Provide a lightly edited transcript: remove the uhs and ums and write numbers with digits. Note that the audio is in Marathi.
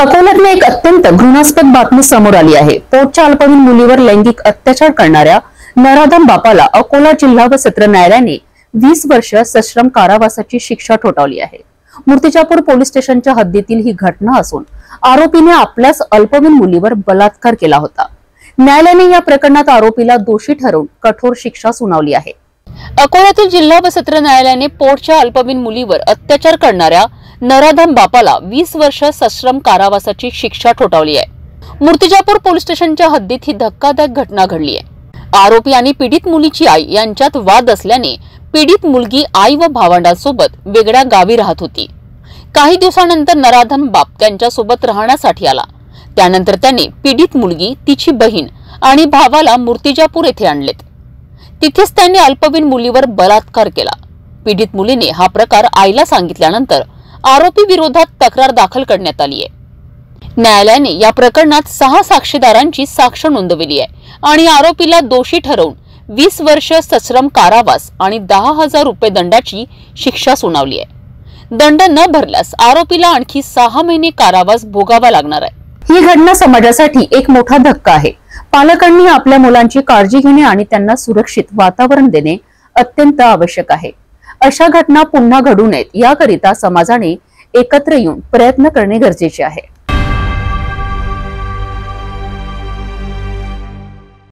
अकोल्यातली एक अत्यंत घृणास्पद बातमी समोर आली आहे। पोटच्या अल्पवयीन मुलीवर लैंगिक अत्याचार करणाऱ्या नराधम बापाला अकोला जिल्हा व सत्र न्यायालयाने 20 वर्ष सश्रम कारावासाची शिक्षा ठोठावली आहे। मूर्तिजापूर पोलीस स्टेशनच्या हद्दीतील ही घटना असून आरोपीने आपल्याच अल्पवयीन मुलीवर बलात्कार केला होता। न्यायालयाने या प्रकरणात आरोपीला दोषी ठरवून कठोर शिक्षा सुनावली आहे। अकोल्यातील जिल्हा व सत्र न्यायालयाने पोटच्या अल्पवयीन मुलीवर अत्याचार करणाऱ्या नराधम बापाला 20 वर्ष सश्रम कारावासाची शिक्षा ठोठावली आहे। मूर्तिजापूर पोलीस स्टेशनच्या हद्दीत ही धक्कादायक घटना घडली आहे। आरोपी आणि पीडित मुलीची आई यांच्यात वाद असल्याने पीडित मुलगी आई व भावंडांसोबत वेगळ्या गावी राहत होती। काही दिवसानंतर नराधम बाप त्यांच्यासोबत राहण्यासाठी आला। त्यानंतर त्याने पीडित मुलगी, तिची बहीण आणि भावाला मूर्तिजापूर येथे आणलेत। तिथेच त्यांनी अल्पवयीन मुलीवर बलात्कार केला। पीडित मुलीने हा प्रकार आईला सांगितल्यानंतर आरोपी विरोधात तक्रार दाखल करण्यात आली आहे। न्यायालयाने या प्रकरणात 6 साक्षीदारांची साक्ष नोंदवली आहे आणि आरोपीला दोषी ठरवून 20 वर्ष सश्रम कारावास आणि 10,000 रुपये दंडाची शिक्षा सुनावली आहे। दंड न भरल्यास आरोपीला आणखी 6 महिने कारावास भोगावा लागणार आहे। ही घटना समाजासाठी एक मोठा धक्का आहे। पालकांनी आपल्या मुलांची काळजी घेणे आणि त्यांना सुरक्षित वातावरण देणे अत्यंत आवश्यक आहे। अशा घटना पुन्हा घडू नयेत याकरिता समाजाने एकत्र येऊन प्रयत्न करणे गरजेचे आहे।